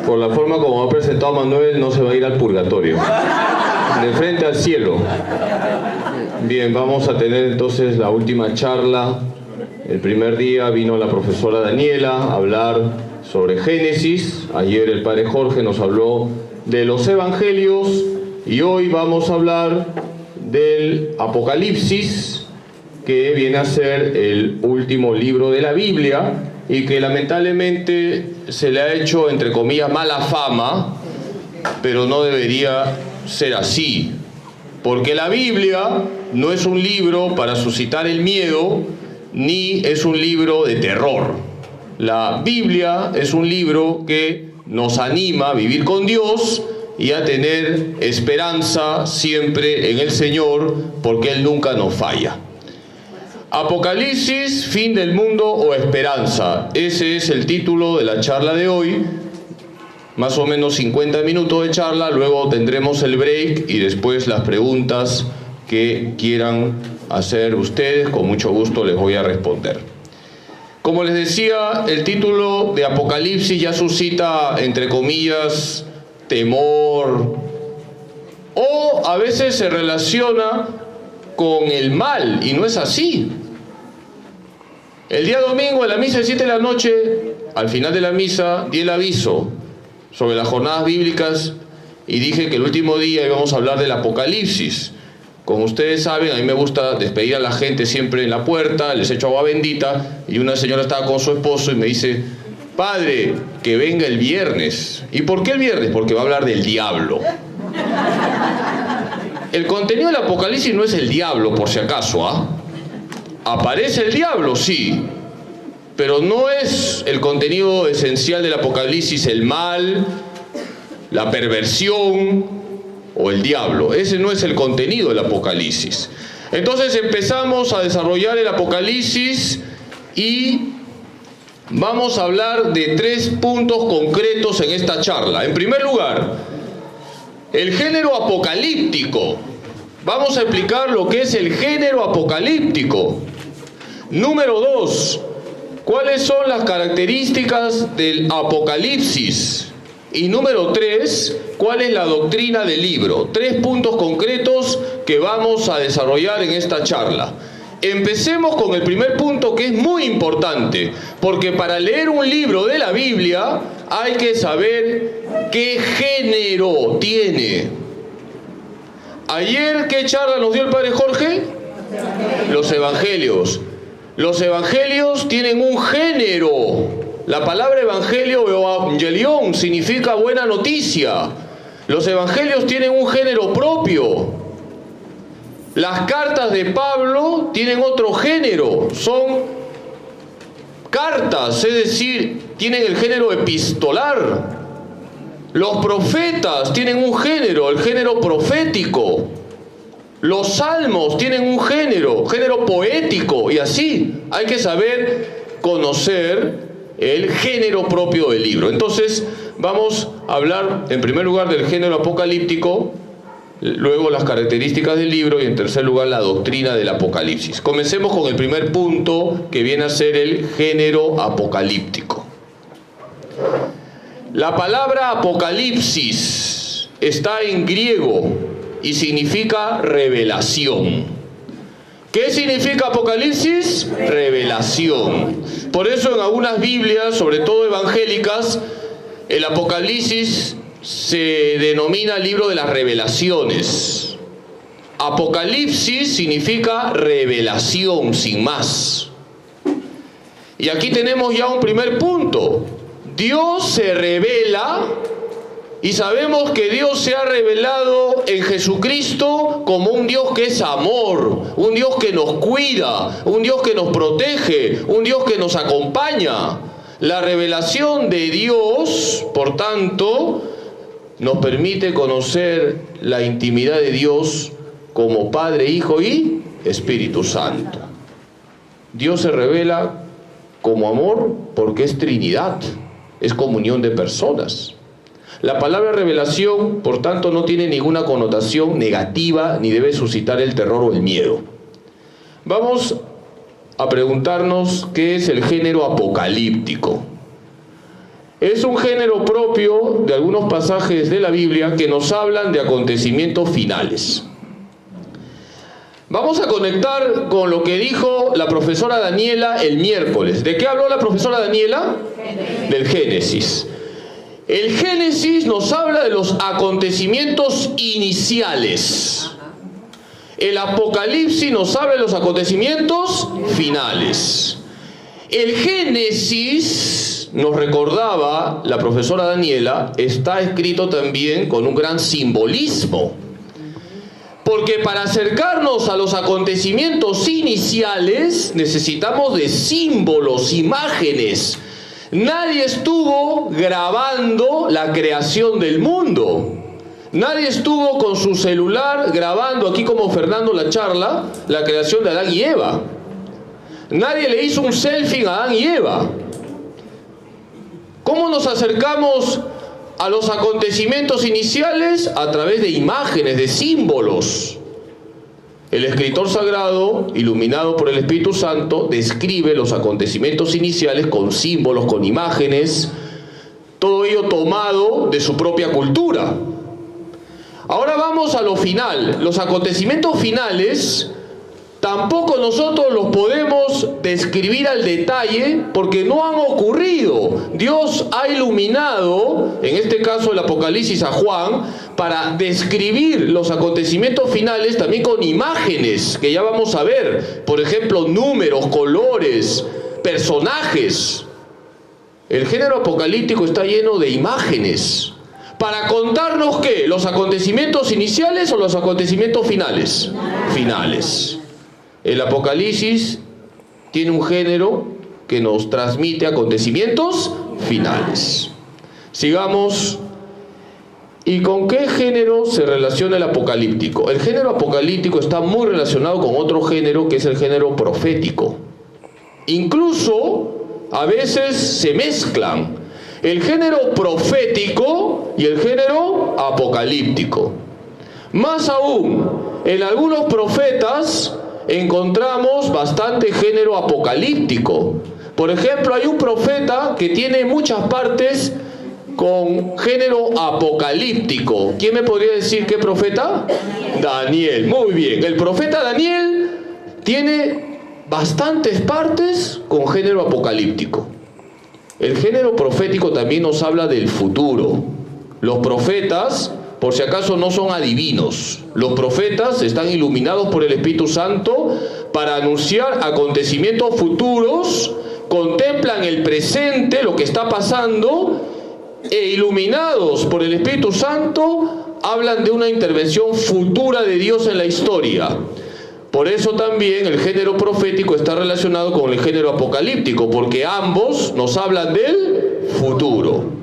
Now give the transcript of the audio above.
Por la forma como ha presentado Manuel, no se va a ir al purgatorio. De frente al cielo. Bien, vamos a tener entonces la última charla. El primer día vino la profesora Daniela a hablar sobre Génesis. Ayer el padre Jorge nos habló de los evangelios y hoy vamos a hablar del Apocalipsis, que viene a ser el último libro de la Biblia y que lamentablemente se le ha hecho, entre comillas, mala fama, pero no debería ser así, porque la Biblia no es un libro para suscitar el miedo, ni es un libro de terror. La Biblia es un libro que nos anima a vivir con Dios y a tener esperanza siempre en el Señor, porque Él nunca nos falla. Apocalipsis, fin del mundo o esperanza. Ese es el título de la charla de hoy. Más o menos 50 minutos de charla, luego tendremos el break y después las preguntas que quieran hacer ustedes. Con mucho gusto les voy a responder. Como les decía, el título de Apocalipsis ya suscita, entre comillas, temor, o a veces se relaciona con el mal, y no es así. El día domingo en la misa de 7 de la noche, al final de la misa, di el aviso sobre las jornadas bíblicas y dije que el último día íbamos a hablar del Apocalipsis. Como ustedes saben, a mí me gusta despedir a la gente siempre en la puerta, les echo agua bendita, y una señora estaba con su esposo y me dice: padre, que venga el viernes. ¿Y por qué el viernes? Porque va a hablar del diablo. El contenido del Apocalipsis no es el diablo, por si acaso, ¿ah? ¿Aparece el diablo? Sí. Pero no es el contenido esencial del Apocalipsis el mal, la perversión o el diablo. Ese no es el contenido del Apocalipsis. Entonces empezamos a desarrollar el Apocalipsis y vamos a hablar de 3 puntos concretos en esta charla. En primer lugar, el género apocalíptico. Vamos a explicar lo que es el género apocalíptico. Número 2, ¿cuáles son las características del Apocalipsis? Y número 3, ¿cuál es la doctrina del libro? 3 puntos concretos que vamos a desarrollar en esta charla. Empecemos con el primer punto, que es muy importante, porque para leer un libro de la Biblia hay que saber qué género tiene. Ayer, ¿qué charla nos dio el padre Jorge? Los evangelios. Los evangelios tienen un género. La palabra evangelio o evangelión significa buena noticia. Los evangelios tienen un género propio. Las cartas de Pablo tienen otro género. Son cartas, es decir, tienen el género epistolar. Los profetas tienen un género, el género profético. Los salmos tienen un género poético, y así hay que saber conocer el género propio del libro. Entonces vamos a hablar en primer lugar del género apocalíptico, luego las características del libro y en tercer lugar la doctrina del Apocalipsis. Comencemos con el primer punto, que viene a ser el género apocalíptico. La palabra apocalipsis está en griego y significa revelación. ¿Qué significa apocalipsis? Revelación. Por eso en algunas Biblias, sobre todo evangélicas, el Apocalipsis se denomina libro de las revelaciones. Apocalipsis significa revelación, sin más. Y aquí tenemos ya un primer punto. Dios se revela, y sabemos que Dios se ha revelado en Jesucristo como un Dios que es amor, un Dios que nos cuida, un Dios que nos protege, un Dios que nos acompaña. La revelación de Dios, por tanto, nos permite conocer la intimidad de Dios como Padre, Hijo y Espíritu Santo. Dios se revela como amor porque es Trinidad, es comunión de personas. La palabra revelación, por tanto, no tiene ninguna connotación negativa ni debe suscitar el terror o el miedo. Vamos a preguntarnos qué es el género apocalíptico. es un género propio de algunos pasajes de la Biblia que nos hablan de acontecimientos finales. Vamos a conectar con lo que dijo la profesora Daniela el miércoles. ¿De qué habló la profesora Daniela? Del Génesis. El Génesis nos habla de los acontecimientos iniciales. El Apocalipsis nos habla de los acontecimientos finales. El Génesis, nos recordaba la profesora Daniela, está escrito también con un gran simbolismo. Porque para acercarnos a los acontecimientos iniciales necesitamos de símbolos, imágenes. Nadie estuvo grabando la creación del mundo. Nadie estuvo con su celular grabando, aquí como Fernando la charla, la creación de Adán y Eva. Nadie le hizo un selfie a Adán y Eva. ¿Cómo nos acercamos a los acontecimientos iniciales? A través de imágenes, de símbolos. El escritor sagrado, iluminado por el Espíritu Santo, describe los acontecimientos iniciales con símbolos, con imágenes, todo ello tomado de su propia cultura. Ahora vamos a lo final. Los acontecimientos finales tampoco nosotros los podemos describir al detalle porque no han ocurrido. Dios ha iluminado, en este caso el Apocalipsis a Juan, para describir los acontecimientos finales también con imágenes que ya vamos a ver. Por ejemplo, números, colores, personajes. El género apocalíptico está lleno de imágenes. ¿Para contarnos qué? ¿Los acontecimientos iniciales o los acontecimientos finales? Finales. El Apocalipsis tiene un género que nos transmite acontecimientos finales. Sigamos. ¿Y con qué género se relaciona el apocalíptico? El género apocalíptico está muy relacionado con otro género que es el género profético. Incluso a veces se mezclan el género profético y el género apocalíptico. Más aún, en algunos profetas encontramos bastante género apocalíptico. Por ejemplo, hay un profeta que tiene muchas partes con género apocalíptico. ¿Quién me podría decir qué profeta? Daniel. Muy bien. El profeta Daniel tiene bastantes partes con género apocalíptico. El género profético también nos habla del futuro. Los profetas, por si acaso, no son adivinos. Los profetas están iluminados por el Espíritu Santo para anunciar acontecimientos futuros, contemplan el presente, lo que está pasando, e iluminados por el Espíritu Santo, hablan de una intervención futura de Dios en la historia. Por eso también el género profético está relacionado con el género apocalíptico, porque ambos nos hablan del futuro.